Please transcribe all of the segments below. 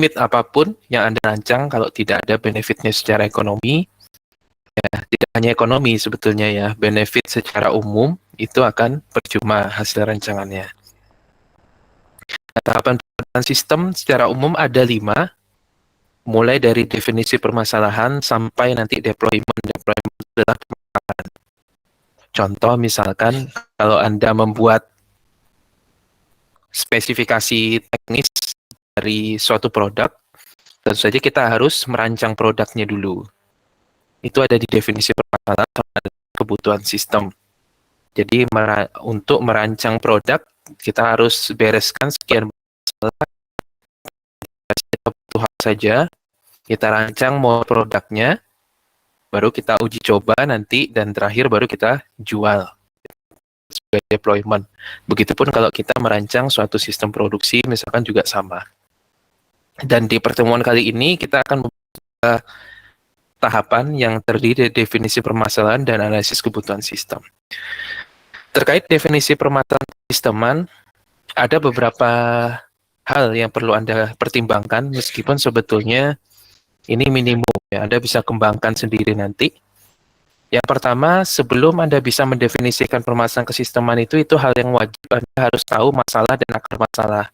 rumit apapun yang Anda rancang, kalau tidak ada benefitnya secara ekonomi, ya, tidak hanya ekonomi sebetulnya ya, benefit secara umum, itu akan percuma hasil rancangannya. Tahapan pemetaan sistem secara umum ada 5, mulai dari definisi permasalahan sampai nanti deployment. Deployment adalah pemaparan. Contoh misalkan, kalau Anda membuat spesifikasi teknis dari suatu produk, tentu saja kita harus merancang produknya dulu. Itu ada di definisi permasalahan sama kebutuhan sistem. Jadi untuk merancang produk, kita harus bereskan sekian masalah kebutuhan saja, kita rancang mau produknya, baru kita uji coba nanti, dan terakhir baru kita jual sebagai deployment. Begitupun kalau kita merancang suatu sistem produksi, misalkan juga sama. Dan di pertemuan kali ini kita akan membuka tahapan yang terdiri dari definisi permasalahan dan analisis kebutuhan sistem. Terkait definisi permasalahan sisteman, ada beberapa hal yang perlu Anda pertimbangkan, meskipun sebetulnya ini minimum, ya, Anda bisa kembangkan sendiri nanti. Yang pertama, sebelum Anda bisa mendefinisikan permasalahan kesisteman itu hal yang wajib Anda harus tahu masalah dan akar masalah,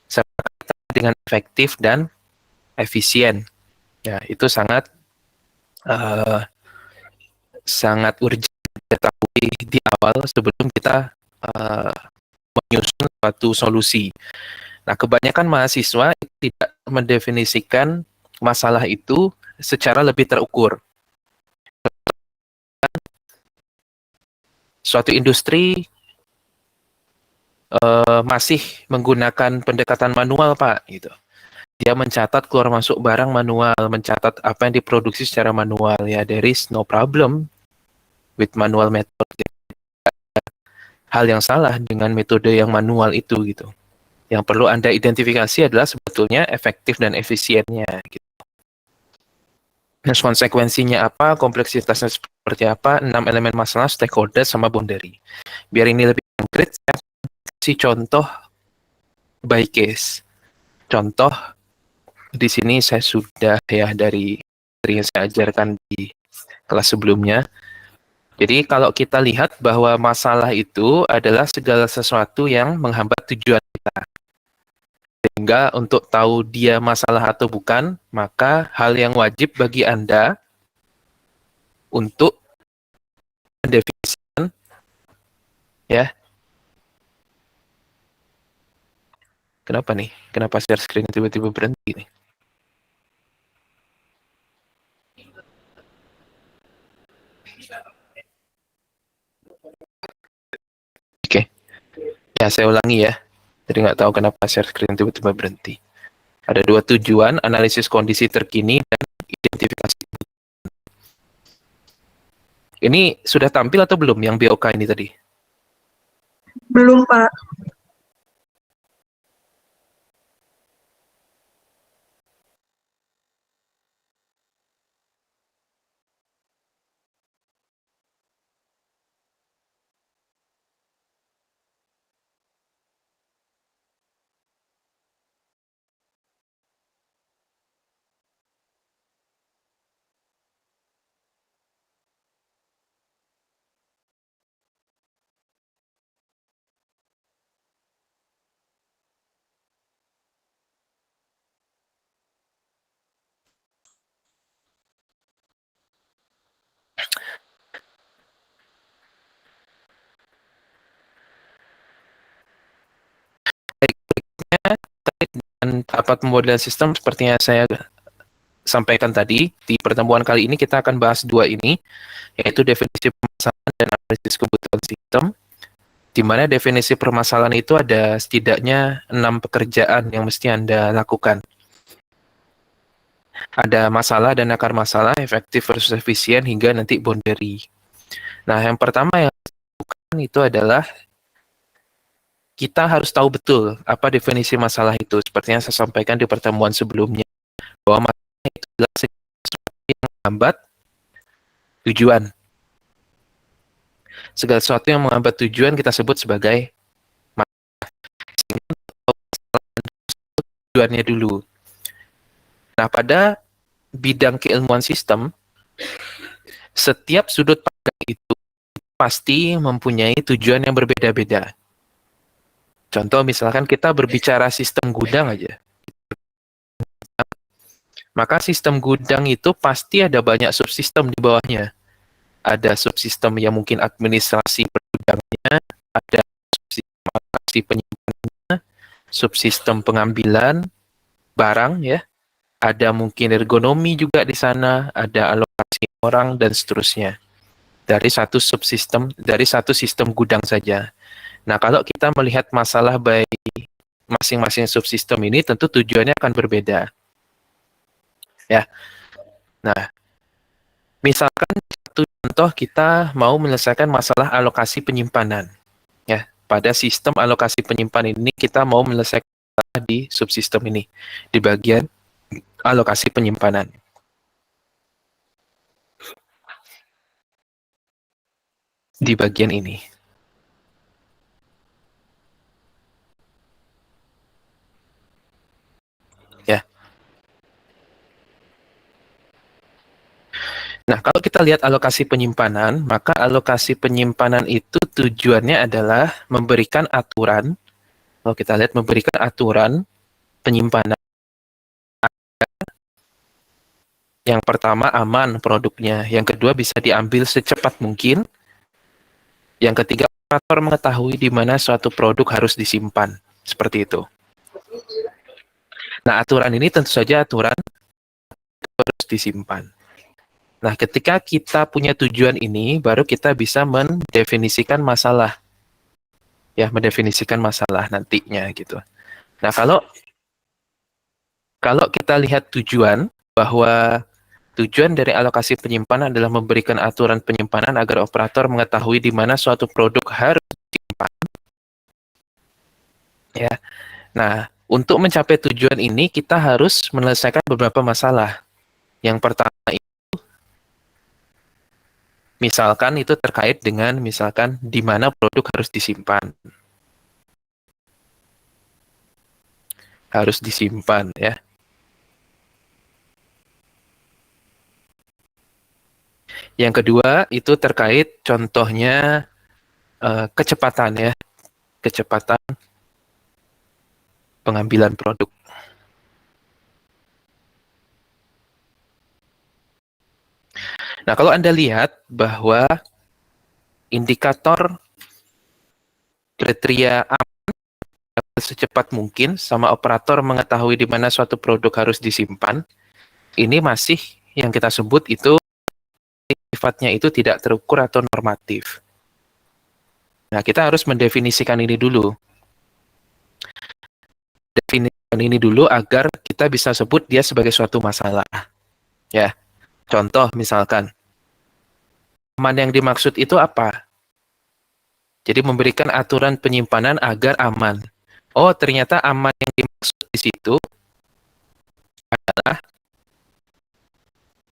serta dengan efektif dan efisien. Ya, itu sangat sangat urgent diketahui di awal sebelum kita menyusun suatu solusi. Nah, kebanyakan mahasiswa tidak mendefinisikan masalah itu secara lebih terukur. Suatu industri masih menggunakan pendekatan manual, Pak, gitu. Dia mencatat keluar masuk barang manual, mencatat apa yang diproduksi secara manual. Ya, there is no problem with manual method. Hal yang salah dengan metode yang manual itu, gitu. Yang perlu Anda identifikasi adalah sebetulnya efektif dan efisiennya, gitu. Nah, konsekuensinya apa, kompleksitasnya seperti apa, 6 elemen masalah, stakeholder, sama boundary. Biar ini lebih konkret, saya kasih contoh by case. Contoh, di sini saya sudah ya dari yang saya ajarkan di kelas sebelumnya. Jadi kalau kita lihat bahwa masalah itu adalah segala sesuatu yang menghambat tujuan kita. Sehingga untuk tahu dia masalah atau bukan, maka hal yang wajib bagi Anda untuk mendefinisikan, ya. Kenapa nih? Kenapa share screen tiba-tiba berhenti nih? Oke, ya saya ulangi ya. Jadi nggak tahu kenapa share screen tiba-tiba berhenti. Ada 2 tujuan, analisis kondisi terkini dan identifikasi. Ini sudah tampil atau belum yang BOK ini tadi? Belum, Pak. Dan tahapan pemodelan sistem seperti yang saya sampaikan tadi, di pertemuan kali ini kita akan bahas 2 ini, yaitu definisi permasalahan dan analisis kebutuhan sistem, di mana definisi permasalahan itu ada setidaknya 6 pekerjaan yang mesti Anda lakukan. Ada masalah dan akar masalah, efektif versus efisien, hingga nanti boundary. Nah, yang pertama yang lakukan itu adalah kita harus tahu betul apa definisi masalah itu. Seperti yang saya sampaikan di pertemuan sebelumnya, bahwa masalah itu adalah sesuatu yang menghambat tujuan. Segala sesuatu yang menghambat tujuan kita sebut sebagai masalah. Tujuannya dulu. Nah, pada bidang keilmuan sistem, setiap sudut pandang itu pasti mempunyai tujuan yang berbeda-beda. Contoh misalkan kita berbicara sistem gudang aja. Maka sistem gudang itu pasti ada banyak subsistem di bawahnya. Ada subsistem yang mungkin administrasi pergudangnya, ada subsistem alokasi penyimpanannya, subsistem pengambilan barang ya, ada mungkin ergonomi juga di sana, ada alokasi orang dan seterusnya. Dari satu subsistem, dari satu sistem gudang saja. Nah, kalau kita melihat masalah baik masing-masing subsistem ini tentu tujuannya akan berbeda. Ya. Nah, misalkan satu contoh kita mau menyelesaikan masalah alokasi penyimpanan. Ya, pada sistem alokasi penyimpanan ini kita mau menyelesaikan di subsistem ini, di bagian alokasi penyimpanan. Di bagian ini. Ya. Nah, kalau kita lihat alokasi penyimpanan, maka alokasi penyimpanan itu tujuannya adalah memberikan aturan, kalau kita lihat memberikan aturan penyimpanan. Yang pertama aman produknya, yang kedua bisa diambil secepat mungkin, yang ketiga operator mengetahui di mana suatu produk harus disimpan, seperti itu. Nah, aturan ini tentu saja aturan harus disimpan. Nah, ketika kita punya tujuan ini, baru kita bisa mendefinisikan masalah. Ya, mendefinisikan masalah nantinya gitu. Nah, kalau kita lihat tujuan, bahwa tujuan dari alokasi penyimpanan adalah memberikan aturan penyimpanan agar operator mengetahui di mana suatu produk harus disimpan. Ya. Nah, untuk mencapai tujuan ini kita harus menyelesaikan beberapa masalah. Yang pertama itu misalkan itu terkait dengan misalkan di mana produk harus disimpan. Harus disimpan ya. Yang kedua itu terkait contohnya kecepatan ya. Kecepatan pengambilan produk. Nah, kalau Anda lihat bahwa indikator kriteria aman secepat mungkin sama operator mengetahui di mana suatu produk harus disimpan, ini masih yang kita sebut itu sifatnya itu tidak terukur atau normatif. Nah, kita harus mendefinisikan ini dulu. Definisikan ini dulu agar kita bisa sebut dia sebagai suatu masalah. Ya, contoh misalkan, aman yang dimaksud itu apa? Jadi memberikan aturan penyimpanan agar aman. Oh, ternyata aman yang dimaksud di situ adalah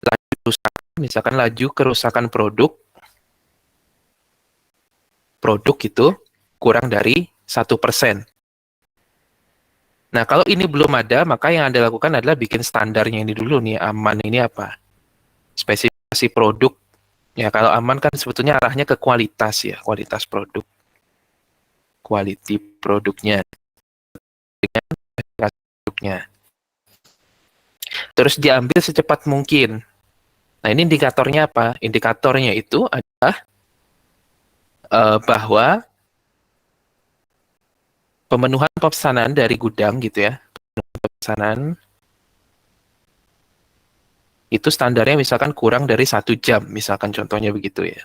laju kerusakan, misalkan laju kerusakan produk itu kurang dari 1%. Nah, kalau ini belum ada, maka yang Anda lakukan adalah bikin standarnya ini dulu nih, aman ini apa? Spesifikasi produk. Ya, kalau aman kan sebetulnya arahnya ke kualitas ya, kualitas produk. Quality produknya. Dengan spesifikasi produknya. Terus diambil secepat mungkin. Nah, ini indikatornya apa? Indikatornya itu adalah bahwa pemenuhan pesanan dari gudang gitu ya, pesanan itu standarnya misalkan kurang dari 1 jam, misalkan contohnya begitu ya.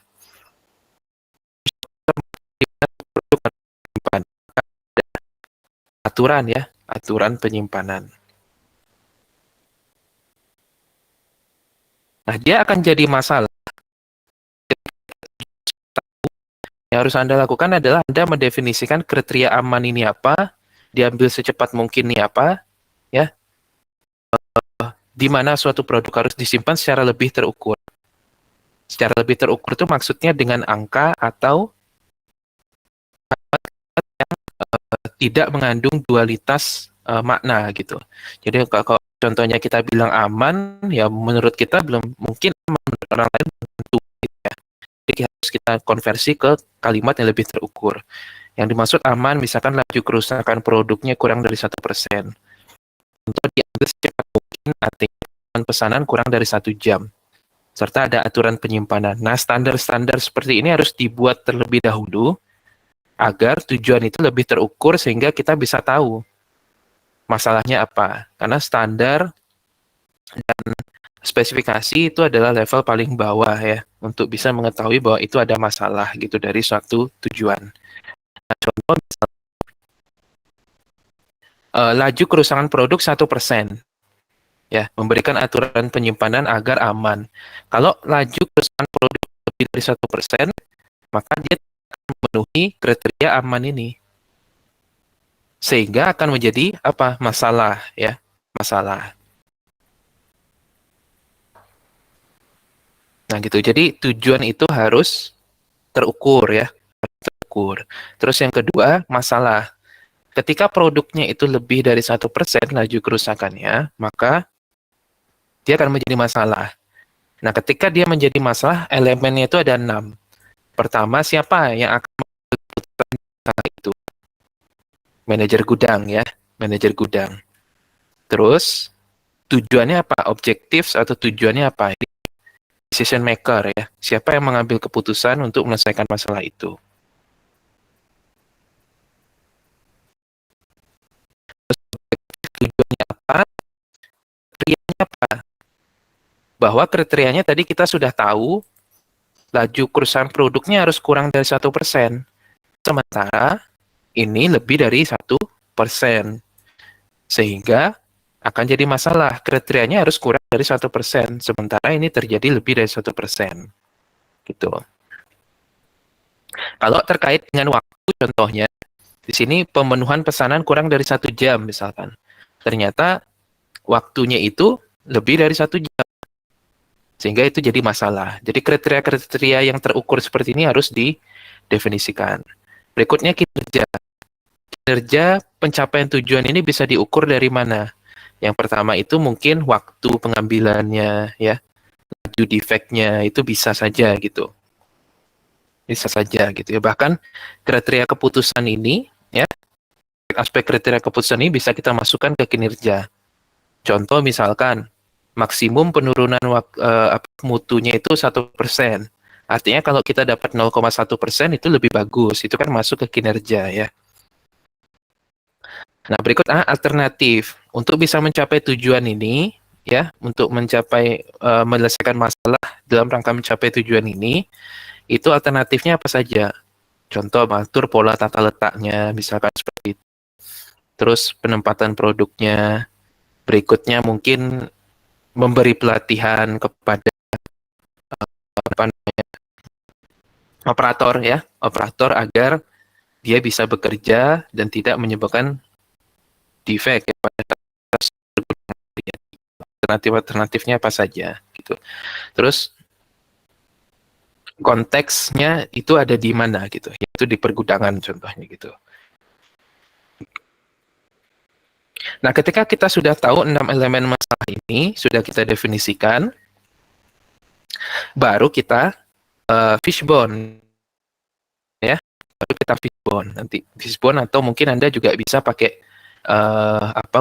Aturan ya, aturan penyimpanan. Nah, dia akan jadi masalah. Yang harus Anda lakukan adalah Anda mendefinisikan kriteria aman ini apa, diambil secepat mungkin ini apa, ya, di mana suatu produk harus disimpan secara lebih terukur. Secara lebih terukur itu maksudnya dengan angka atau tidak mengandung dualitas makna gitu. Jadi kalau contohnya kita bilang aman, ya menurut kita belum mungkin aman, menurut orang lain belum tentu, gitu ya. Jadi harus kita konversi ke kalimat yang lebih terukur. Yang dimaksud aman, misalkan laju kerusakan produknya kurang dari 1%. Untuk diambil secepat mungkin, artinya pesanan kurang dari 1 jam. Serta ada aturan penyimpanan. Nah, standar-standar seperti ini harus dibuat terlebih dahulu, agar tujuan itu lebih terukur sehingga kita bisa tahu masalahnya apa. Karena standar dan spesifikasi itu adalah level paling bawah ya, untuk bisa mengetahui bahwa itu ada masalah gitu dari suatu tujuan. Nah, contoh misalnya, laju kerusakan produk 1%. Ya, memberikan aturan penyimpanan agar aman. Kalau laju kerusakan produk lebih dari 1%, maka dia akan memenuhi kriteria aman ini. Sehingga akan menjadi apa? Masalah ya, masalah. Nah, gitu. Jadi tujuan itu harus terukur ya, terukur. Terus yang kedua, masalah. Ketika produknya itu lebih dari 1% laju kerusakannya, maka dia akan menjadi masalah. Nah, ketika dia menjadi masalah, elemennya itu ada 6. Pertama, siapa yang akan memutuskan masalah itu? Manajer gudang ya, manajer gudang. Terus, tujuannya apa? Objektif atau tujuannya apa? Ini decision maker ya. Siapa yang mengambil keputusan untuk menyelesaikan masalah itu? Terus, tujuannya apa? Kriterianya apa? Bahwa kriterianya tadi kita sudah tahu, laju kerusakan produknya harus kurang dari 1%. Sementara ini lebih dari 1%. Sehingga akan jadi masalah. Kriterianya harus kurang dari 1%. Sementara ini terjadi lebih dari 1%. Gitu. Kalau terkait dengan waktu, contohnya, di sini pemenuhan pesanan kurang dari 1 jam, misalkan. Ternyata waktunya itu lebih dari 1 jam. Sehingga itu jadi masalah. Jadi kriteria-kriteria yang terukur seperti ini harus didefinisikan. Berikutnya kinerja. Kinerja pencapaian tujuan ini bisa diukur dari mana? Yang pertama itu mungkin waktu pengambilannya, ya, laju defeknya itu bisa saja gitu. Bisa saja gitu ya. Bahkan kriteria keputusan ini, ya, aspek kriteria keputusan ini bisa kita masukkan ke kinerja. Contoh misalkan, maksimum penurunan mutunya itu 1%. Artinya kalau kita dapat 0,1% itu lebih bagus. Itu kan masuk ke kinerja ya. Nah, berikut alternatif. Untuk bisa mencapai tujuan ini, ya, untuk mencapai menyelesaikan masalah dalam rangka mencapai tujuan ini, itu alternatifnya apa saja? Contoh, mengatur pola tata letaknya, misalkan seperti itu. Terus penempatan produknya. Berikutnya mungkin memberi pelatihan kepada apa namanya, operator ya, operator agar dia bisa bekerja dan tidak menyebabkan defect ya, pada alternatifnya apa saja gitu. Terus konteksnya itu ada di mana gitu, yaitu di pergudangan contohnya gitu. Nah, ketika kita sudah tahu 6 elemen masalah ini, sudah kita definisikan, baru kita fishbone ya, baru kita fishbone nanti fishbone, atau mungkin Anda juga bisa pakai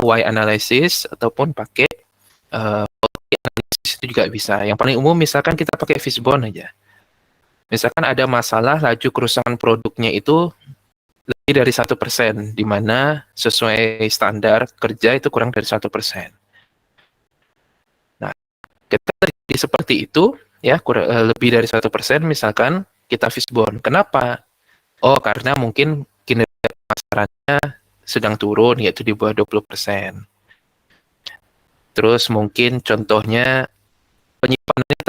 why analysis ataupun pakai analysis, itu juga bisa. Yang paling umum misalkan kita pakai fishbone aja. Misalkan ada masalah laju kerusakan produknya itu lebih dari 1%, di mana sesuai standar kerja itu kurang dari 1%. Nah, kita terjadi seperti itu, ya, lebih dari 1%, misalkan kita fishbone. Kenapa? Oh, karena mungkin kinerja pemasarannya sedang turun, yaitu di bawah 20%. Terus mungkin contohnya penyimpanannya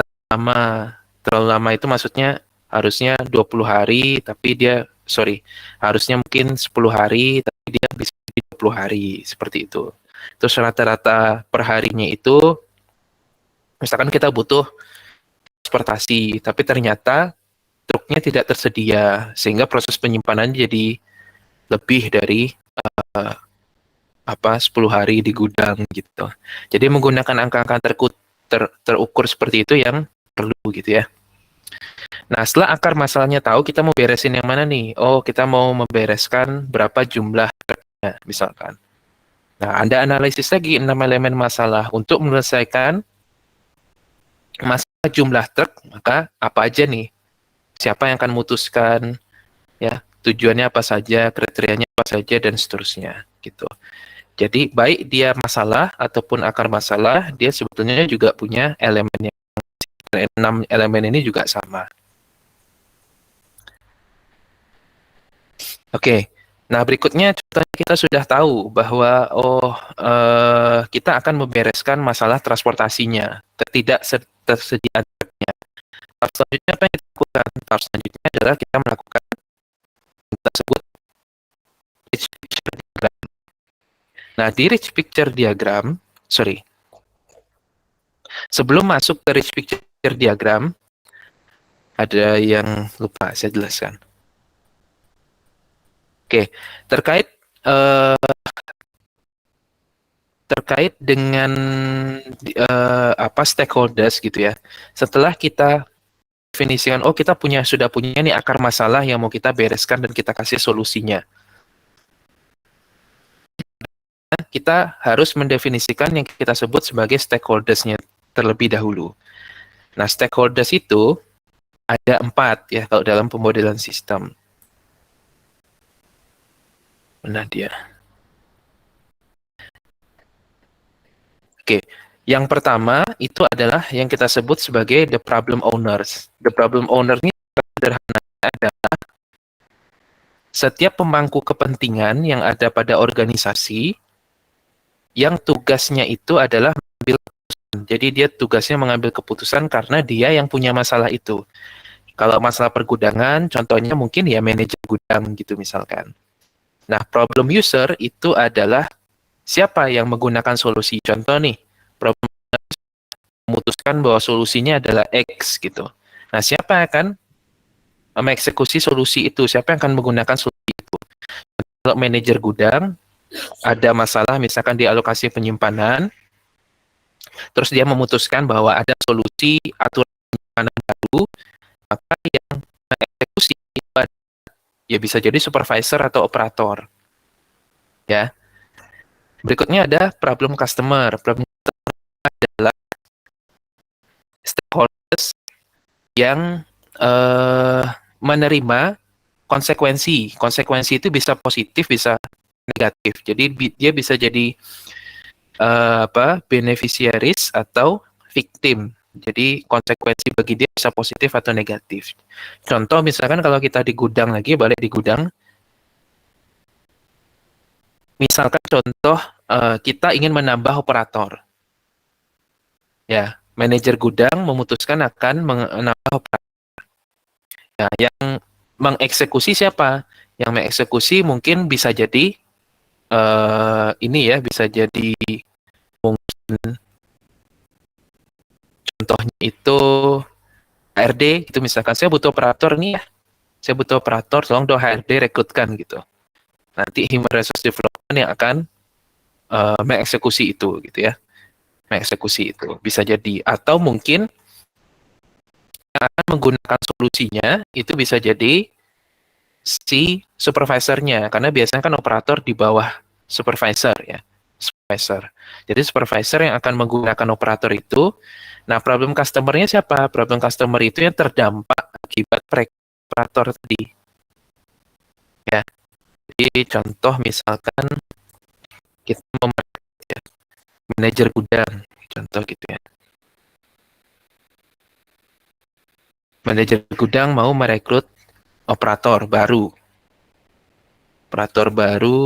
terlalu lama itu maksudnya harusnya 20 hari, tapi harusnya mungkin 10 hari, tapi dia bisa di 20 hari, seperti itu. Terus rata-rata perharinya itu, misalkan kita butuh transportasi, tapi ternyata truknya tidak tersedia, sehingga proses penyimpanan jadi lebih dari 10 hari di gudang gitu. Jadi menggunakan angka-angka terukur seperti itu yang perlu gitu ya. Nah, setelah akar masalahnya tahu, kita mau beresin yang mana nih? Oh, kita mau membereskan berapa jumlah truknya, misalkan. Nah, Anda analisis lagi 6 elemen masalah. Untuk menyelesaikan masalah jumlah truk, maka apa aja nih? Siapa yang akan memutuskan, ya, tujuannya apa saja, kriterianya apa saja, dan seterusnya, gitu. Jadi, baik dia masalah ataupun akar masalah, dia sebetulnya juga punya elemen yang 6 elemen ini juga sama. Oke, nah berikutnya contohnya kita sudah tahu bahwa kita akan membereskan masalah transportasinya, ketidaktersediaan truknya. Tahap selanjutnya apa yang kita lakukan? Tahap selanjutnya adalah kita melakukan yang kita sebut rich picture diagram. Nah, di rich picture diagram, sebelum masuk ke rich picture diagram, ada yang lupa saya jelaskan. Oke, terkait dengan stakeholders gitu ya. Setelah kita definisikan, oh kita sudah punya nih akar masalah yang mau kita bereskan dan kita kasih solusinya. Kita harus mendefinisikan yang kita sebut sebagai stakeholders-nya terlebih dahulu. Nah, stakeholders itu ada 4 ya kalau dalam pemodelan sistem. Mana dia? Oke, yang pertama itu adalah yang kita sebut sebagai the problem owners. The problem owner ini sederhana adalah setiap pemangku kepentingan yang ada pada organisasi yang tugasnya itu adalah mengambil keputusan. Jadi dia tugasnya mengambil keputusan karena dia yang punya masalah itu. Kalau masalah pergudangan, contohnya mungkin ya manajer gudang gitu misalkan. Nah, problem user itu adalah siapa yang menggunakan solusi. Contoh nih, problem memutuskan bahwa solusinya adalah X gitu. Nah, siapa yang akan mengeksekusi solusi itu? Siapa yang akan menggunakan solusi itu? Kalau manajer gudang, ada masalah misalkan di alokasi penyimpanan, terus dia memutuskan bahwa ada solusi aturan penyimpanan baru, maka yang mengeksekusi itu ya bisa jadi supervisor atau operator. Ya. Berikutnya ada problem customer. Problem customer adalah stakeholders yang menerima konsekuensi. Konsekuensi itu bisa positif, bisa negatif. Jadi dia bisa jadi beneficiaries atau victim. Jadi konsekuensi bagi dia bisa positif atau negatif. Contoh misalkan kalau kita di gudang lagi, balik di gudang, misalkan contoh kita ingin menambah operator. Ya, manajer gudang memutuskan akan menambah operator. Ya, yang mengeksekusi siapa? Yang mengeksekusi mungkin bisa jadi ini ya, bisa jadi mungkin contohnya itu HRD itu misalkan saya butuh operator nih ya. Saya butuh operator, tolong dong HRD rekrutkan gitu. Nanti Human Resource Development yang akan mengeksekusi itu gitu ya. Mengeksekusi itu bisa jadi, atau mungkin yang akan menggunakan solusinya itu bisa jadi si supervisornya, karena biasanya kan operator di bawah supervisor ya, supervisor. Jadi supervisor yang akan menggunakan operator itu. Nah, problem customer-nya siapa? Problem customer itu yang terdampak akibat operator tadi. Ya, jadi contoh misalkan kita ya, manajer gudang, contoh gitu ya. Manajer gudang mau merekrut operator baru. Operator baru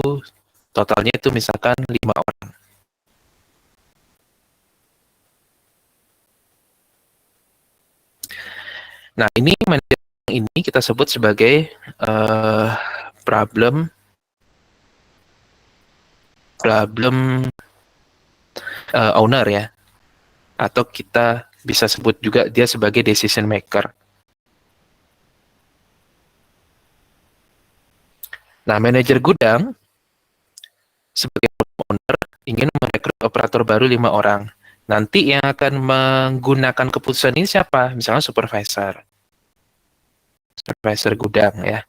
totalnya itu misalkan 5 orang. Nah, ini manajer ini kita sebut sebagai problem owner ya. Atau kita bisa sebut juga dia sebagai decision maker. Nah, manajer gudang sebagai owner ingin merekrut operator baru 5 orang. Nanti yang akan menggunakan keputusan ini siapa? Misalnya supervisor gudang ya.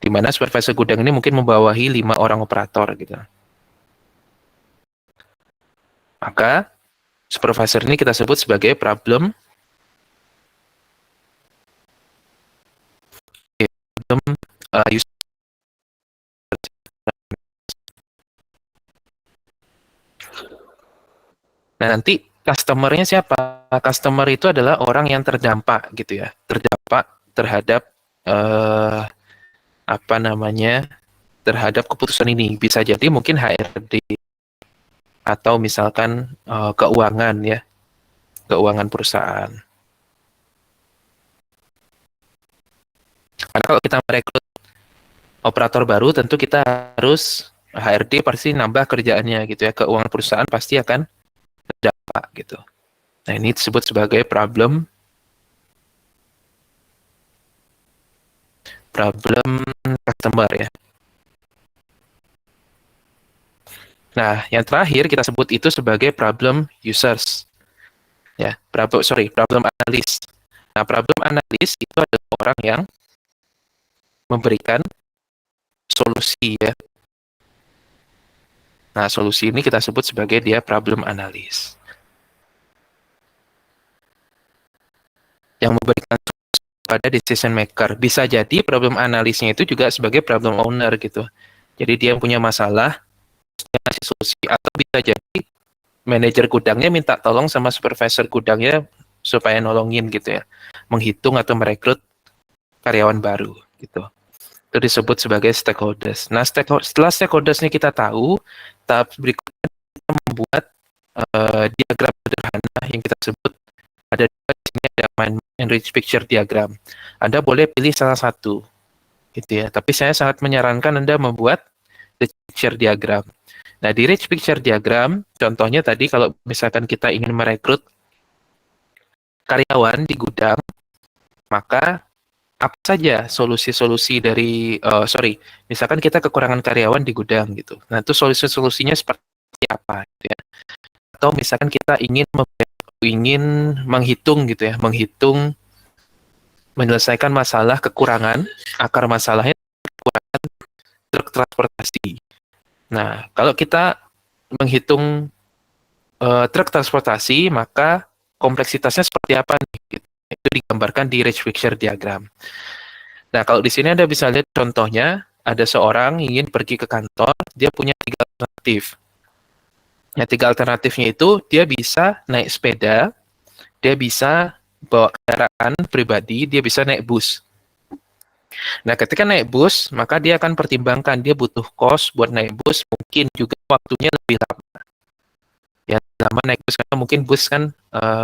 Di mana supervisor gudang ini mungkin membawahi 5 orang operator gitu. Maka supervisor ini kita sebut sebagai problem user. Nah, nanti customer-nya siapa? Customer itu adalah orang yang terdampak gitu ya. Terdampak terhadap apa namanya? Terhadap keputusan ini. Bisa jadi mungkin HRD atau misalkan keuangan ya. Keuangan perusahaan. Karena kalau kita merekrut operator baru, tentu kita harus HRD pasti nambah kerjaannya gitu ya. Keuangan perusahaan pasti akan terdampak gitu. Nah, ini disebut sebagai problem customer ya. Nah, yang terakhir kita sebut itu sebagai problem users. Ya, problem analyst. Nah, problem analyst itu adalah orang yang memberikan solusi ya. Nah, solusi ini kita sebut sebagai dia problem analyst. Yang memberikan solusi pada decision maker. Bisa jadi problem analysnya itu juga sebagai problem owner gitu. Jadi dia punya masalah, dia ngasih solusi. Atau bisa jadi manajer gudangnya minta tolong sama supervisor gudangnya supaya nolongin gitu ya. Menghitung atau merekrut karyawan baru gitu. Itu disebut sebagai stakeholders. Nah, setelah stakeholders ini kita tahu, tahap berikutnya kita membuat diagram sederhana yang kita sebut ada di sini ada mind and rich picture diagram. Anda boleh pilih salah satu, gitu ya. Tapi saya sangat menyarankan Anda membuat rich picture diagram. Nah, di rich picture diagram, contohnya tadi kalau misalkan kita ingin merekrut karyawan di gudang, maka apa saja solusi-solusi dari misalkan kita kekurangan karyawan di gudang gitu. Nah, itu solusi-solusinya seperti apa gitu ya. Atau misalkan kita ingin menghitung gitu ya, menyelesaikan masalah kekurangan, akar masalahnya kekurangan truk transportasi. Nah, kalau kita menghitung truk transportasi, maka kompleksitasnya seperti apa nih? Gitu. Itu digambarkan di rich picture diagram. Nah, kalau di sini Anda bisa lihat contohnya, ada seorang ingin pergi ke kantor, dia punya 3 alternatif. Nah, 3 alternatifnya itu, dia bisa naik sepeda, dia bisa bawa kendaraan pribadi, dia bisa naik bus. Nah, ketika naik bus, maka dia akan pertimbangkan, dia butuh kos buat naik bus, mungkin juga waktunya lebih lama. Ya, lama naik bus, karena mungkin bus kan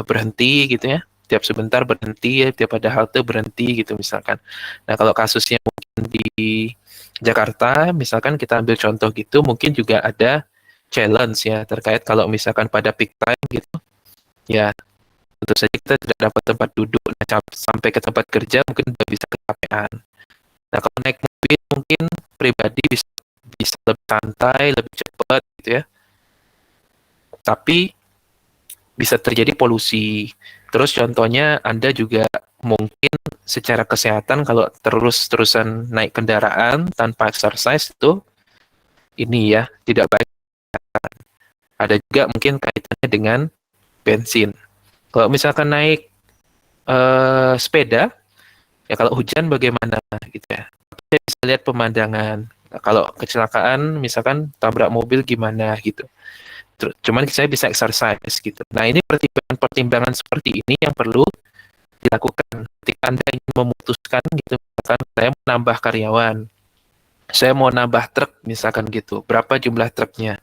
berhenti gitu ya, tiap sebentar berhenti, ya, tiap ada halte berhenti gitu misalkan. Nah, kalau kasusnya mungkin di Jakarta, misalkan kita ambil contoh gitu, mungkin juga ada challenge ya terkait kalau misalkan pada peak time gitu, ya tentu saja kita tidak dapat tempat duduk. Nah, sampai ke tempat kerja mungkin udah bisa kecapean. Nah, kalau naik mobil mungkin pribadi bisa lebih santai, lebih cepat gitu ya. Tapi bisa terjadi polusi. Terus contohnya Anda juga mungkin secara kesehatan kalau terus-terusan naik kendaraan tanpa exercise itu ini ya tidak baik. Ada juga mungkin kaitannya dengan bensin. Kalau misalkan naik sepeda, ya kalau hujan bagaimana gitu ya. Saya bisa lihat pemandangan. Nah, kalau kecelakaan misalkan tabrak mobil gimana gitu. Cuman saya bisa exercise gitu. Nah, ini pertimbangan-pertimbangan seperti ini yang perlu dilakukan ketika Anda ingin memutuskan gitu. Misalkan saya mau nambah karyawan, saya mau nambah truk misalkan gitu. Berapa jumlah truknya?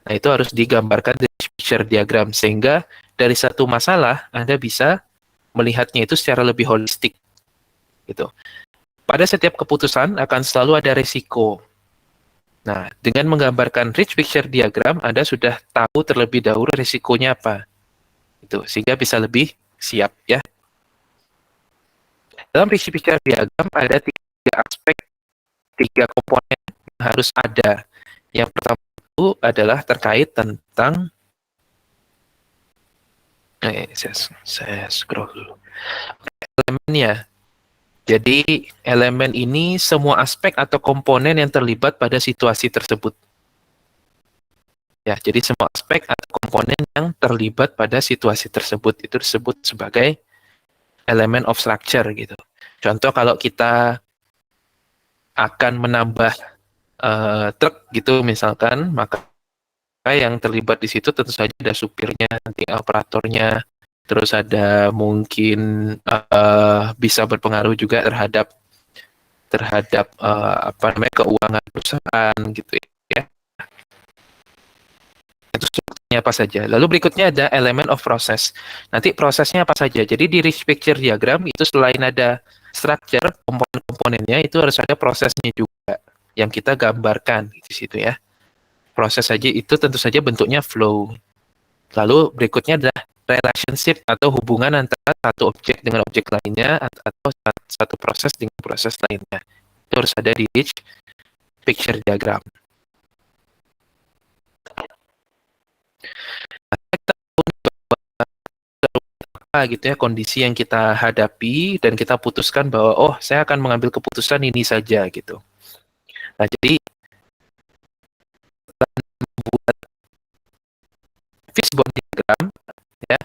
Nah, itu harus digambarkan di picture diagram sehingga dari satu masalah Anda bisa melihatnya itu secara lebih holistik gitu. Pada setiap keputusan akan selalu ada risiko. Nah, dengan menggambarkan rich picture diagram, Anda sudah tahu terlebih dahulu risikonya apa. Itu sehingga bisa lebih siap ya. Dalam rich picture diagram ada 3 aspek, 3 komponen yang harus ada. Yang pertama itu adalah terkait tentang saya scroll dulu. Elemennya. Jadi elemen ini semua aspek atau komponen yang terlibat pada situasi tersebut. Ya, jadi semua aspek atau komponen yang terlibat pada situasi tersebut itu disebut sebagai element of structure gitu. Contoh kalau kita akan menambah truk gitu misalkan, maka yang terlibat di situ tentu saja ada supirnya, nanti operatornya, terus ada mungkin bisa berpengaruh juga terhadap apa namanya keuangan perusahaan gitu ya. Itu strukturnya apa saja. Lalu berikutnya ada elemen of process. Nanti prosesnya apa saja. Jadi di rich picture diagram itu selain ada structure komponen-komponennya itu harus ada prosesnya juga yang kita gambarkan di situ ya. Proses saja itu tentu saja bentuknya flow. Lalu berikutnya adalah relationship atau hubungan antara satu objek dengan objek lainnya atau satu proses dengan proses lainnya. Itu harus ada di rich picture diagram. Apa gitu ya kondisi yang kita hadapi dan kita putuskan bahwa oh saya akan mengambil keputusan ini saja gitu. Nah jadi membuat fishbone diagram ya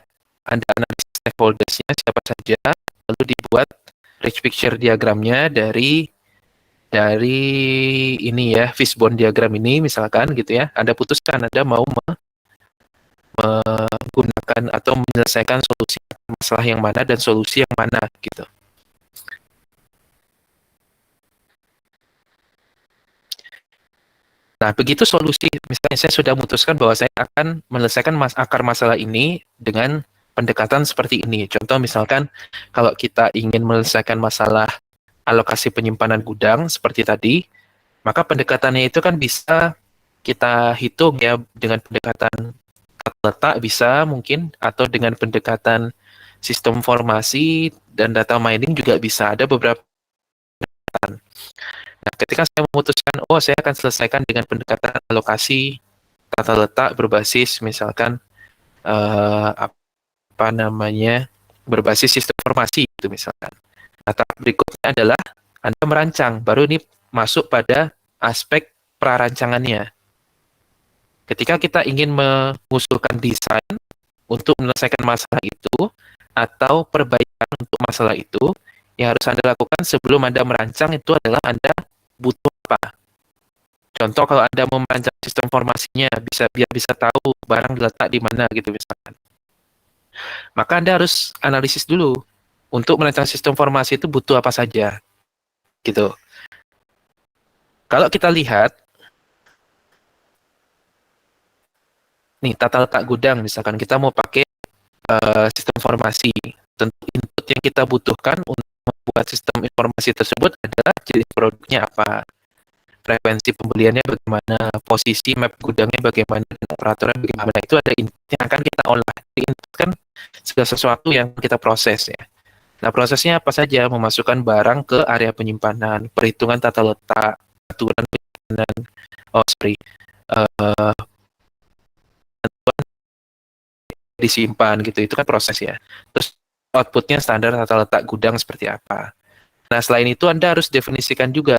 Anda analisis stakeholdersnya siapa saja lalu dibuat rich picture diagramnya dari ini ya fishbone diagram ini misalkan gitu ya Anda putuskan Anda mau menggunakan atau menyelesaikan solusi masalah yang mana dan solusi yang mana gitu. Nah, begitu solusi, misalnya saya sudah memutuskan bahwa saya akan menyelesaikan akar masalah ini dengan pendekatan seperti ini. Contoh misalkan, kalau kita ingin menyelesaikan masalah alokasi penyimpanan gudang seperti tadi, maka pendekatannya itu kan bisa kita hitung ya dengan pendekatan tata letak bisa mungkin, atau dengan pendekatan sistem formasi dan data mining juga bisa. Ada beberapa pendekatan. Nah, ketika saya memutuskan, oh saya akan selesaikan dengan pendekatan alokasi tata letak berbasis misalkan apa namanya berbasis sistem informasi itu misalkan. Nah, tahap berikutnya adalah Anda merancang, baru ini masuk pada aspek prarancangannya. Ketika kita ingin mengusulkan desain untuk menyelesaikan masalah itu atau perbaikan untuk masalah itu, yang harus Anda lakukan sebelum Anda merancang itu adalah Anda butuh apa. Contoh kalau Anda mau merancang sistem informasinya, biar bisa tahu barang diletak di mana gitu misalkan. Maka Anda harus analisis dulu. Untuk merancang sistem informasi itu butuh apa saja. Gitu. Kalau kita lihat, nih tata letak gudang misalkan kita mau pakai sistem informasi. Tentu input yang kita butuhkan untuk membuat sistem informasi tersebut adalah jenis produknya apa, frekuensi pembeliannya bagaimana, posisi map gudangnya bagaimana, dan operatornya bagaimana. Itu ada input yang akan kita olah. Input kan segala sesuatu yang kita proses ya. Nah, prosesnya apa saja? Memasukkan barang ke area penyimpanan, perhitungan tata letak, aturan penyimpanan, disimpan gitu. Itu kan proses ya. Terus outputnya standar tata letak gudang seperti apa. Nah, selain itu Anda harus definisikan juga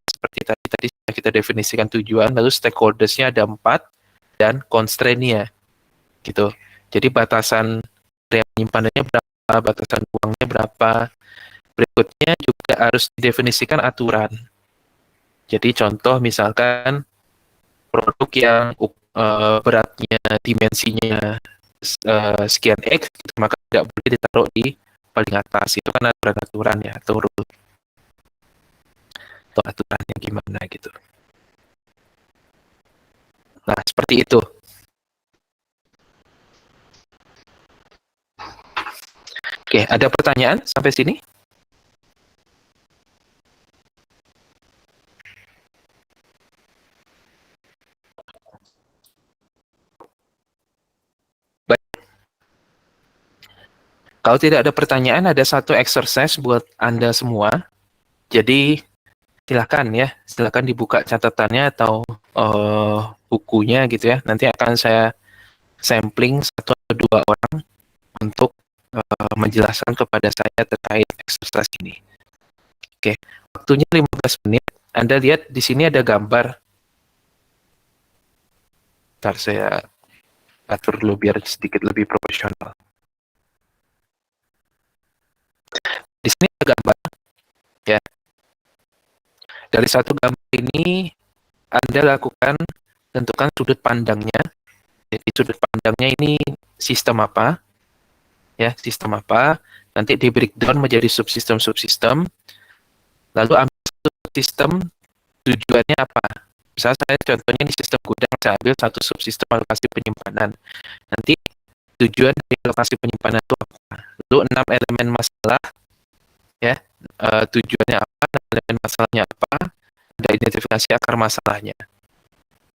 seperti tadi kita definisikan tujuan, lalu stakeholders-nya ada 4 dan constraint-nya gitu. Jadi batasan area penyimpanannya berapa, batasan uangnya berapa. Berikutnya juga harus didefinisikan aturan. Jadi contoh misalkan produk yang beratnya, dimensinya sekian X, gitu, maka tidak boleh ditaruh di paling atas. Itu kan aturan-aturan ya, atau rule. Atau aturannya gimana gitu. Nah, seperti itu. Oke, ada pertanyaan sampai sini? Baik. Kalau tidak ada pertanyaan, ada satu exercise buat Anda semua. Jadi, silakan ya, silakan dibuka catatannya atau bukunya gitu ya. Nanti akan saya sampling satu atau dua orang untuk menjelaskan kepada saya terkait eksersis ini. Oke, waktunya 15 menit. Anda lihat di sini ada gambar. Ntar saya atur dulu biar sedikit lebih profesional. Di sini ada gambar ya. Dari satu gambar ini Anda lakukan tentukan sudut pandangnya. Jadi sudut pandangnya ini sistem apa? Ya, sistem apa? Nanti di breakdown menjadi subsistem-subsistem. Lalu ambil satu sistem tujuannya apa? Misalnya saya contohnya di sistem gudang saya ambil satu subsistem alokasi penyimpanan. Nanti tujuan dari alokasi penyimpanan itu apa? Lalu 6 elemen masalah ya. Tujuannya apa? Elemen masalahnya apa? Ada identifikasi akar masalahnya.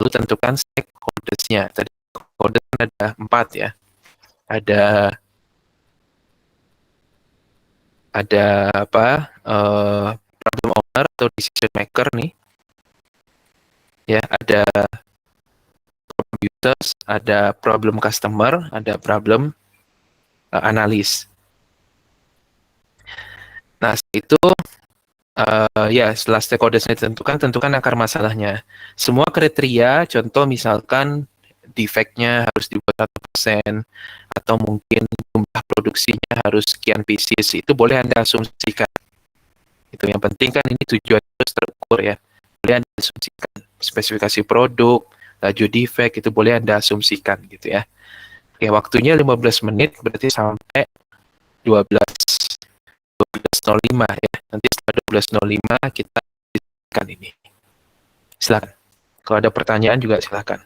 Lalu tentukan stakeholders-nya. Tadi stakeholder ada 4 ya. Ada apa? Problem owner atau decision maker nih. Ya, ada problem users, ada problem customer, ada problem analis. Nah, itu ya setelah stakeholders ditentukan, tentukan akar masalahnya. Semua kriteria, contoh misalkan defect-nya harus dibuat 1%, atau mungkin jumlah produksinya harus sekian pieces, itu boleh Anda asumsikan. Itu yang penting kan ini tujuan harus terukur ya. Boleh Anda asumsikan spesifikasi produk, laju defect, itu boleh Anda asumsikan gitu ya. Oke, waktunya 15 menit, berarti sampai 12 12.05 ya. Nanti setelah 12.05 kita diskusikan ini. Silakan. Kalau ada pertanyaan juga silakan.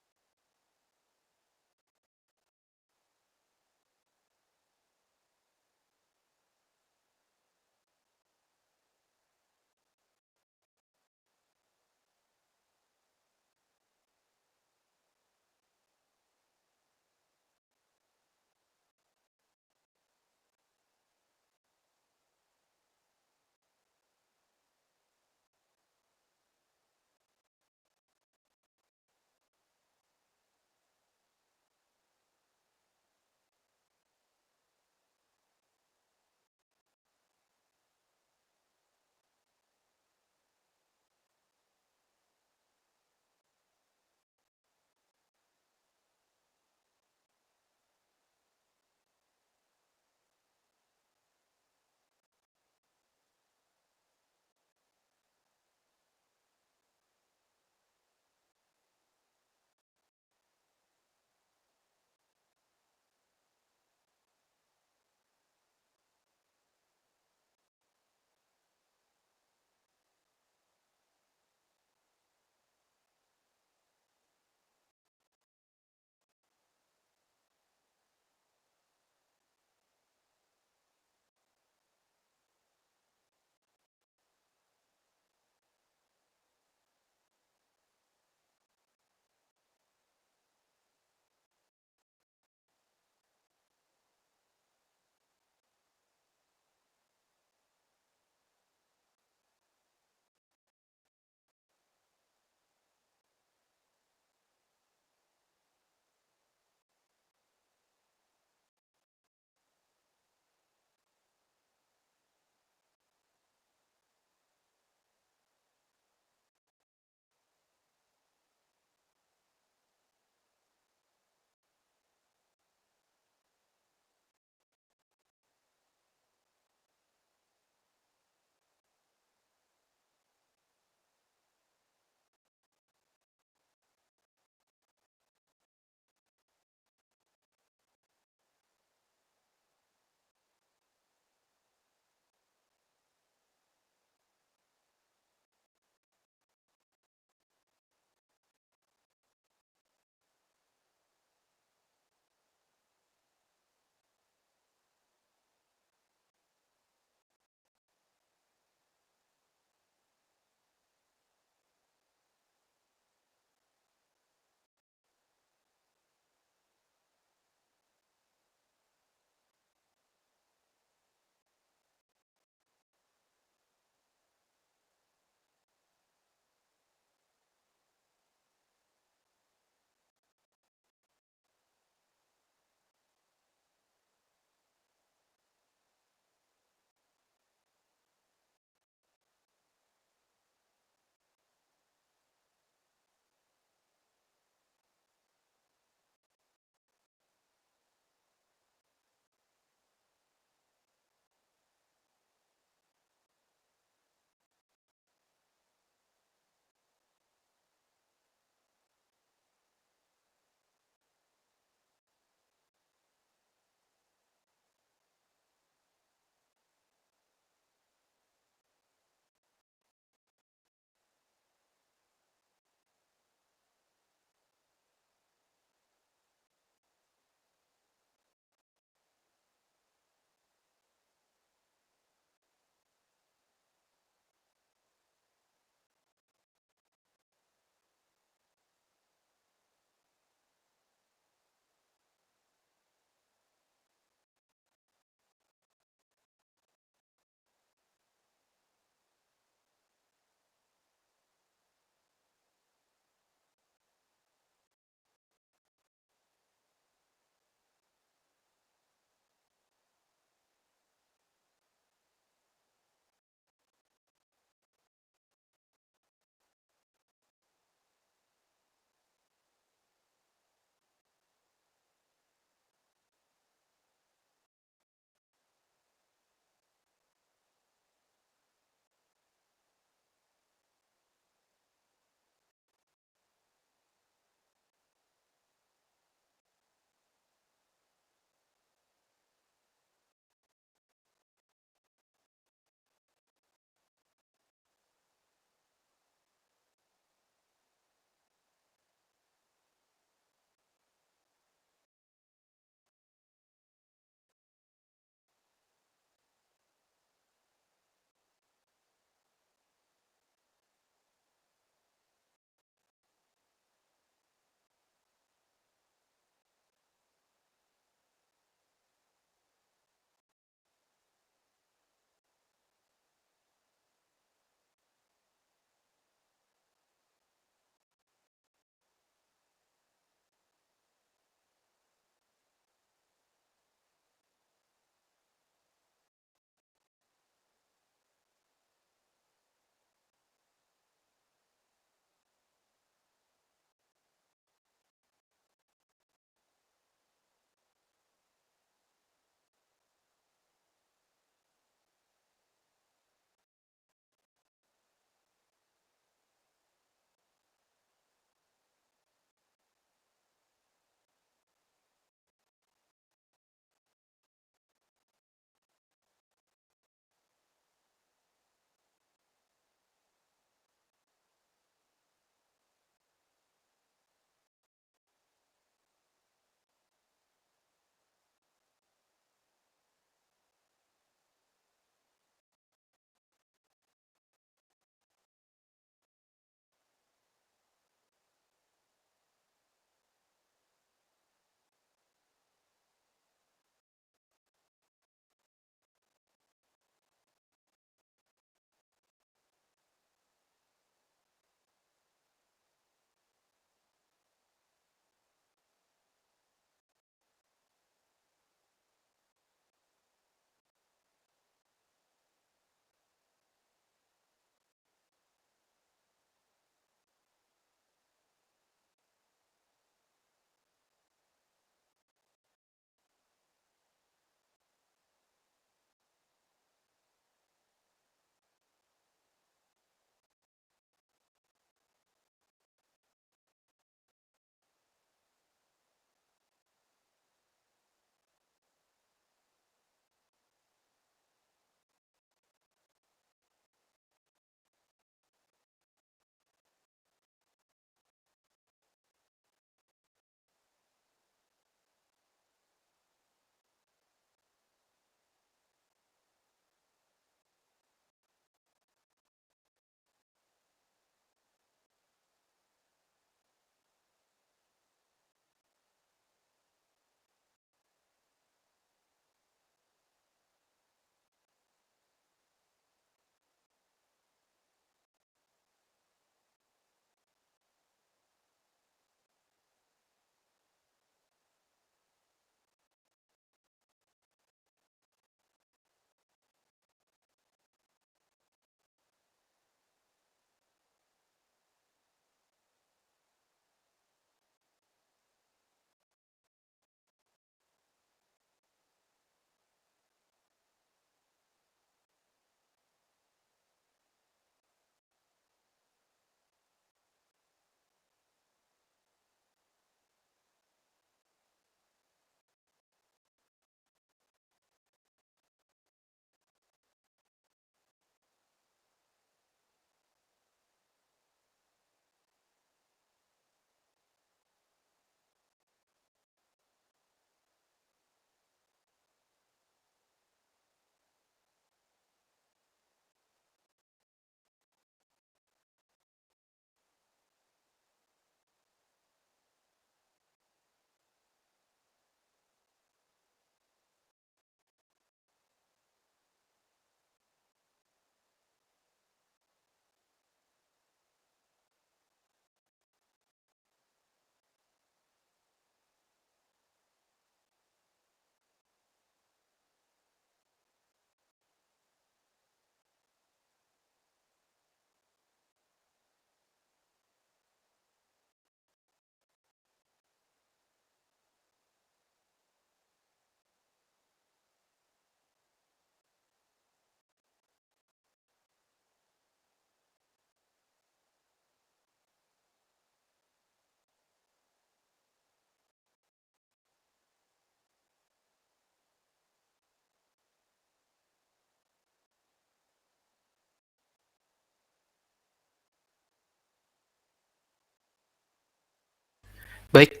Baik,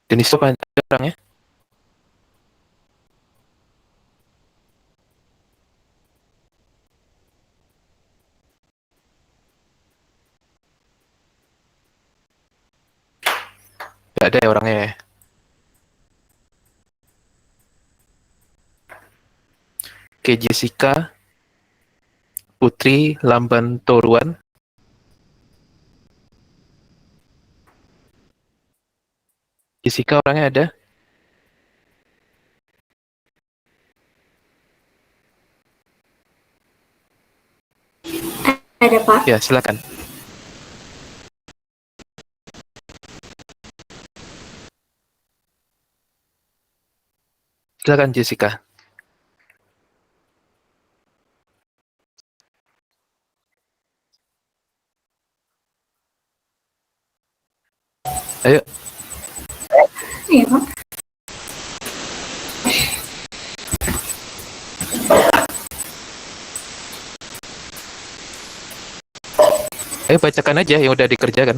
jenis apa orangnya? Nggak ada ya orangnya ya. Oke, Jessica Putri Lamban Toruan. Jessica orangnya ada? Ada, Pak. Ya, silakan. Silakan Jessica. Ayo, Iya, Pak. ayo bacakan aja yang udah dikerjakan.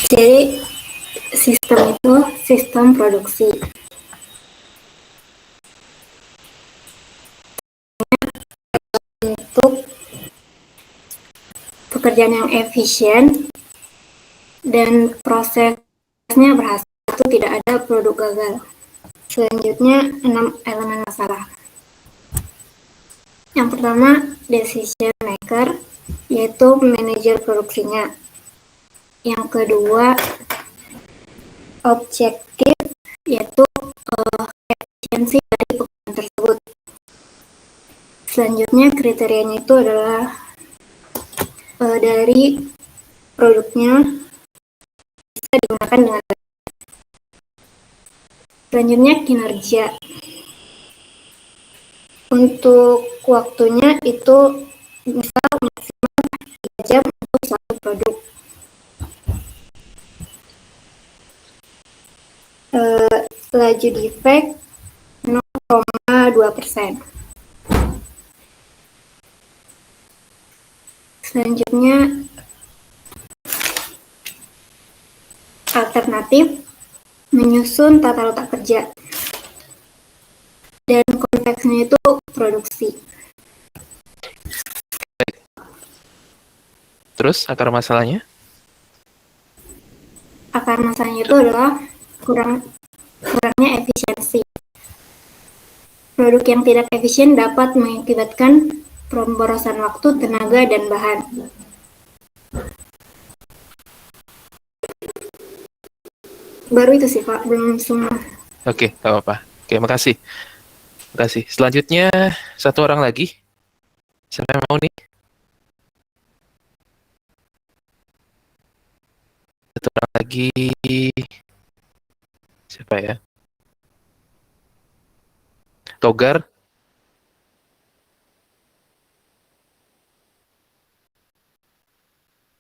Jadi, sistem itu sistem produksi. Untuk pekerjaan yang efisien dan prosesnya berhasil, itu tidak ada produk gagal. Selanjutnya, 6 elemen masalah. Yang pertama, decision maker, yaitu manajer produksinya. Yang kedua, objektif, yaitu efisiensi dari pekerjaan tersebut. Selanjutnya, kriterianya itu adalah dari produknya bisa digunakan dengan baik. Selanjutnya, kinerja. Untuk waktunya itu misal maksimal 3 jam untuk satu produk. Laju defect 0,2%. Selanjutnya, alternatif menyusun tata letak kerja dan konteksnya itu produksi. Terus akar masalahnya? Akar masalahnya itu adalah kurangnya efisiensi. Produk yang tidak efisien dapat mengakibatkan pemborosan waktu, tenaga, dan bahan. Baru itu sih, Pak, belum semua. Oke, gak apa-apa. Oke, makasih. Makasih. Selanjutnya, satu orang lagi. Siapa yang mau nih? Satu orang lagi. Siapa ya? Togar.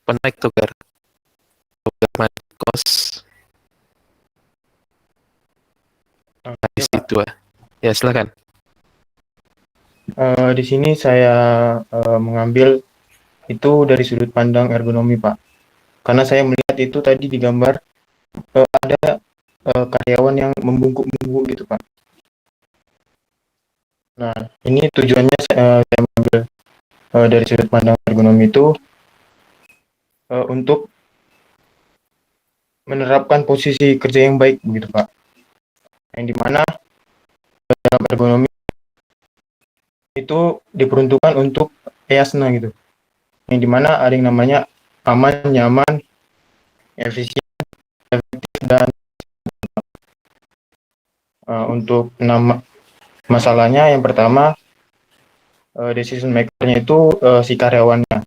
Penaik Togar. Togar Marcos. Di situ. Ya, silakan. Di sini saya mengambil itu dari sudut pandang ergonomi, Pak. Karena saya melihat itu tadi di gambar ada karyawan yang membungkuk-bungkuk gitu, Pak. Nah, ini tujuannya saya mengambil dari sudut pandang ergonomi itu untuk menerapkan posisi kerja yang baik, begitu, Pak. Yang dimana dalam ergonomi itu diperuntukkan untuk EASNA gitu. Yang dimana ada yang namanya aman, nyaman, efisien, efektif, dan untuk nama masalahnya yang pertama decision maker-nya itu si karyawannya,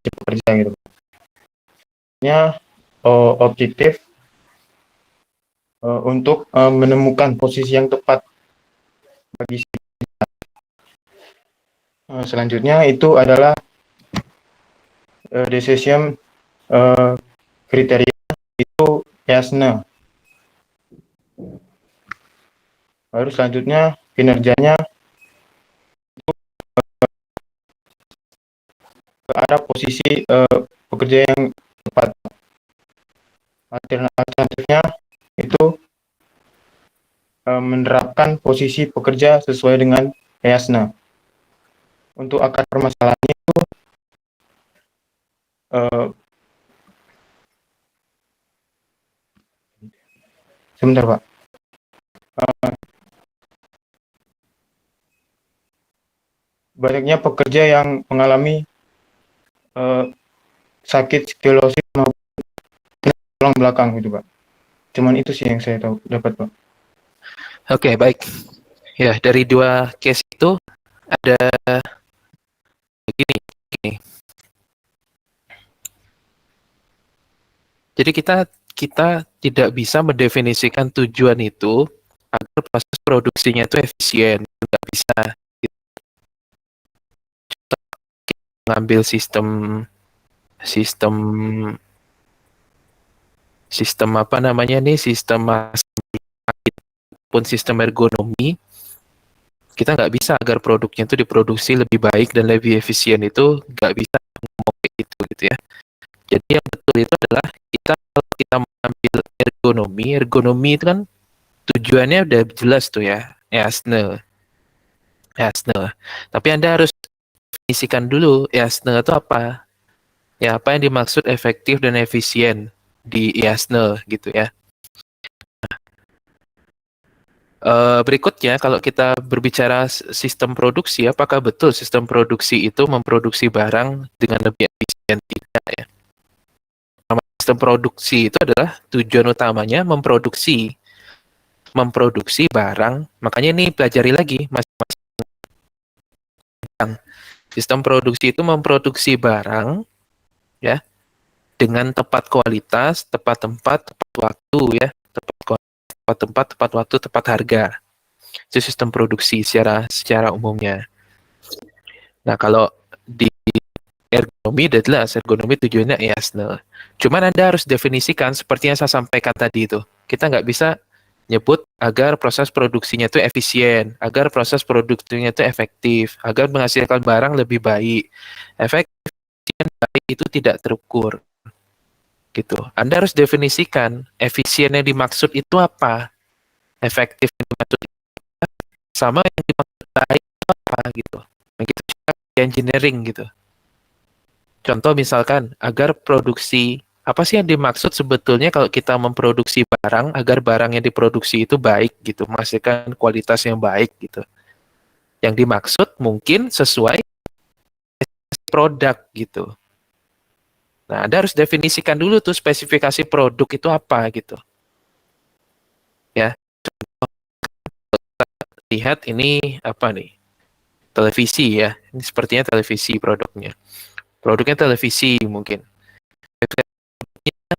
si pekerja gitu. Nya objektif untuk menemukan posisi yang tepat bagi si selanjutnya itu adalah decision kriteria itu EASNA. Baru selanjutnya kinerjanya ke arah posisi pekerja yang tepat. Alternatifnya itu menerapkan posisi pekerja sesuai dengan EASNA. Untuk akar permasalahannya itu sebentar Pak. Banyaknya pekerja yang mengalami sakit sklerosis maupun tulang belakang gitu Pak. Cuman itu sih yang saya tahu dapat Pak. Oke, baik. Ya, dari dua case itu ada gini. Jadi kita tidak bisa mendefinisikan tujuan itu agar proses produksinya itu efisien. Tidak bisa mengambil sistem apa namanya nih, sistem pun sistem ergonomi. Kita nggak bisa agar produknya itu diproduksi lebih baik dan lebih efisien, itu nggak bisa ngomong kayak gitu ya. Jadi yang betul itu adalah kalau kita mengambil ergonomi itu kan tujuannya udah jelas tuh ya, EASNA. Tapi Anda harus definisikan dulu EASNA itu apa. Ya, apa yang dimaksud efektif dan efisien di EASNA gitu ya. Berikutnya, kalau kita berbicara sistem produksi, apakah betul sistem produksi itu memproduksi barang dengan lebih efisien? Tidak ya. Sistem produksi itu adalah tujuan utamanya memproduksi barang. Makanya ini pelajari lagi masing-masing. Sistem produksi itu memproduksi barang ya dengan tepat kualitas, tepat tempat, tepat waktu ya, tepat tempat, tepat waktu, tepat harga. Itu sistem produksi secara umumnya. Nah, kalau di ergonomi udah jelas, ergonomi tujuannya EASNA. Cuman Anda harus definisikan seperti yang saya sampaikan tadi itu. Kita nggak bisa nyebut agar proses produksinya itu efisien, agar proses produksinya itu efektif, agar menghasilkan barang lebih baik. Efektif dan baik itu tidak terukur. Gitu. Anda harus definisikan efisien yang dimaksud itu apa, efektif yang dimaksud sama yang dimaksud baik itu apa gitu. Begitu juga engineering gitu. Contoh misalkan agar produksi, apa sih yang dimaksud sebetulnya kalau kita memproduksi barang agar barang yang diproduksi itu baik gitu, menghasilkan kualitas yang baik gitu. Yang dimaksud mungkin sesuai produk gitu. Nah, Anda harus definisikan dulu tuh spesifikasi produk itu apa gitu. Ya. Lihat ini apa nih? Televisi ya. Ini sepertinya televisi produknya. Produknya televisi mungkin.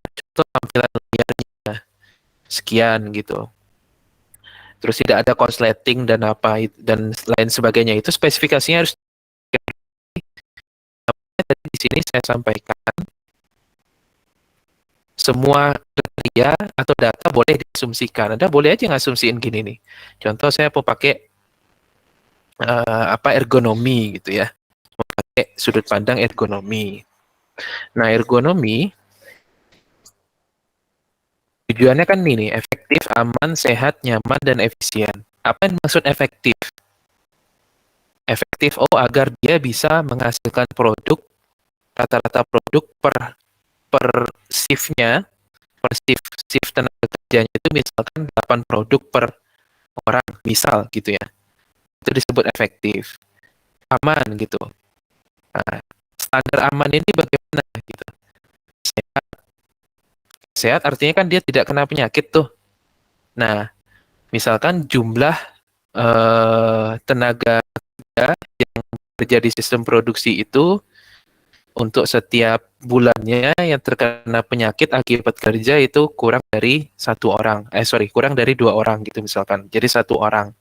Contoh tampilan layarnya sekian gitu. Terus tidak ada konsleting dan apa dan lain sebagainya. Itu spesifikasinya harus di sini saya sampaikan. Semua kriteria atau data boleh diasumsikan. Anda boleh aja ngasumsiin gini nih. Contoh saya mau pakai ergonomi gitu ya. Mau pakai sudut pandang ergonomi. Nah, ergonomi tujuannya kan ini, efektif, aman, sehat, nyaman, dan efisien. Apa yang maksud efektif? Efektif, agar dia bisa menghasilkan produk, rata-rata produk per shift-nya, per shift tenaga kerjanya itu misalkan 8 produk per orang, misal gitu ya. Itu disebut efektif. Aman gitu. Nah, standar aman ini bagaimana gitu? Sehat artinya kan dia tidak kena penyakit tuh. Nah, misalkan jumlah tenaga kerja yang kerja di sistem produksi itu untuk setiap bulannya yang terkena penyakit akibat kerja itu kurang dari kurang dari 2 orang gitu misalkan. Jadi 1 orang.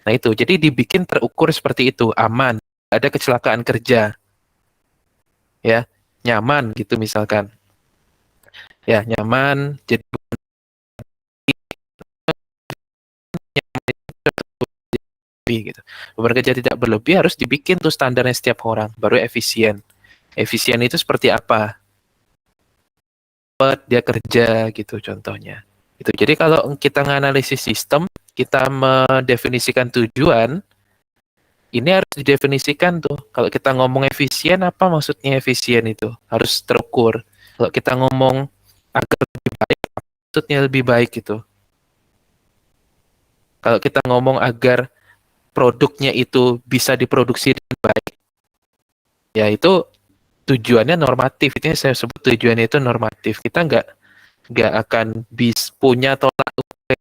Nah itu, jadi dibikin terukur seperti itu, aman, ada kecelakaan kerja, ya, nyaman gitu misalkan. Ya, nyaman, jadi gitu. Beban kerja tidak berlebih harus dibikin tuh standarnya setiap orang, baru efisien. Efisien itu seperti apa? Dia kerja gitu contohnya. Itu. Jadi kalau kita menganalisis sistem, kita mendefinisikan tujuan, ini harus didefinisikan tuh. Kalau kita ngomong efisien, apa maksudnya efisien itu? Harus terukur. Kalau kita ngomong agar lebih baik, apa maksudnya lebih baik gitu. Kalau kita ngomong agar produknya itu bisa diproduksi dengan baik, ya itu tujuannya normatif. Itu yang saya sebut tujuannya itu normatif. Kita nggak akan punya tolak ukur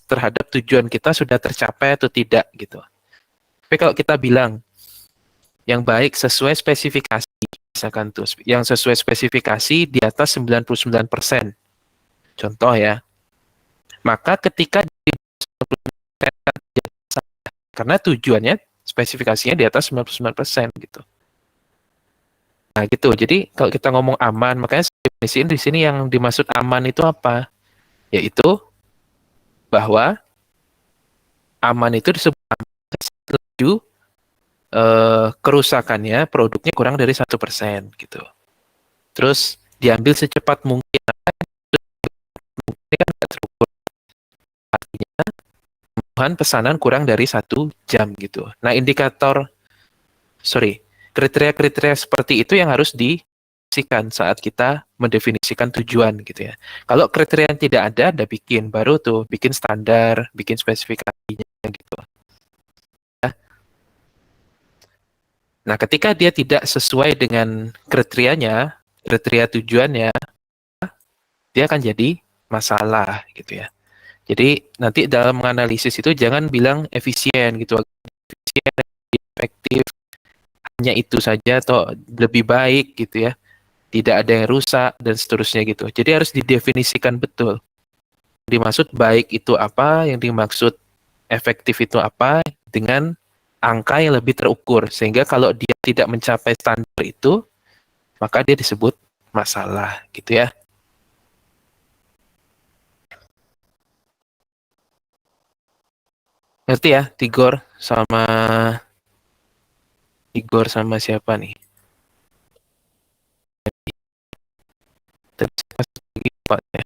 terhadap tujuan kita sudah tercapai atau tidak gitu. Tapi kalau kita bilang yang baik sesuai spesifikasi, misalkan tuh yang sesuai spesifikasi di atas 99%. Contoh ya. Maka ketika di 99%, karena tujuannya spesifikasinya di atas 99% gitu. Nah gitu. Jadi kalau kita ngomong aman, makanya definisiin di sini yang dimaksud aman itu apa? Yaitu bahwa aman itu disebut laju kerusakannya produknya kurang dari 1% gitu. Terus diambil secepat mungkin. Ini kan nggak terukur. Artinya pesanan kurang dari 1 jam gitu. Nah kriteria-kriteria seperti itu yang harus didefinisikan saat kita mendefinisikan tujuan gitu ya. Kalau kriteria yang tidak ada bikin baru tuh bikin standar, bikin spesifikasinya gitu. Nah, ketika dia tidak sesuai dengan kriteria tujuannya, dia akan jadi masalah gitu ya. Jadi nanti dalam menganalisis itu jangan bilang efisien gitu, efisien, efektif, hanya itu saja atau lebih baik gitu ya. Tidak ada yang rusak dan seterusnya gitu. Jadi harus didefinisikan betul. Dimaksud baik itu apa, yang dimaksud efektif itu apa dengan angka yang lebih terukur. Sehingga kalau dia tidak mencapai standar itu, maka dia disebut masalah gitu ya. Ngerti ya, Tigor sama siapa nih? Tadi saya kasih lagi, Pak, ya.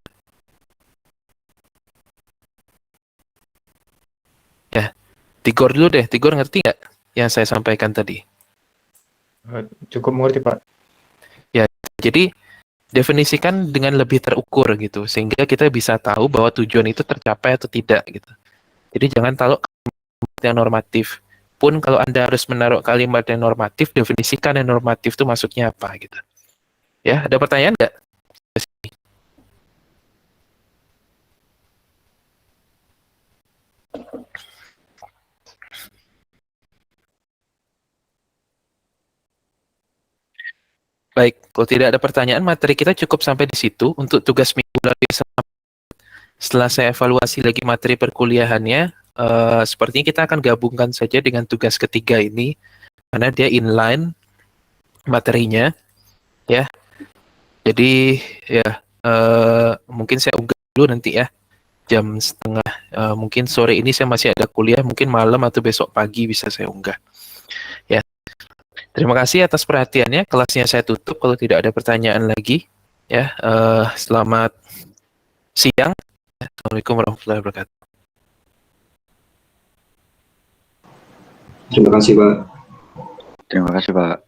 Ya, Tigor dulu deh. Tigor ngerti nggak yang saya sampaikan tadi? Cukup mengerti, Pak. Ya, jadi definisikan dengan lebih terukur gitu, sehingga kita bisa tahu bahwa tujuan itu tercapai atau tidak gitu. Jadi jangan taruh kalimat yang normatif. Pun kalau Anda harus menaruh kalimat yang normatif, definisikan yang normatif itu maksudnya apa gitu. Ya, ada pertanyaan nggak? Baik, kalau tidak ada pertanyaan, materi kita cukup sampai di situ untuk tugas minggu lagi. Setelah saya evaluasi lagi materi perkuliahannya, sepertinya kita akan gabungkan saja dengan tugas ketiga ini, karena dia inline materinya, ya. Jadi, ya, mungkin saya unggah dulu nanti ya, jam setengah, mungkin sore ini saya masih ada kuliah, mungkin malam atau besok pagi bisa saya unggah. Ya. Terima kasih atas perhatiannya. Kelasnya saya tutup kalau tidak ada pertanyaan lagi. Ya, selamat siang. Assalamualaikum warahmatullahi wabarakatuh. Terima kasih, Pak. Terima kasih, Pak.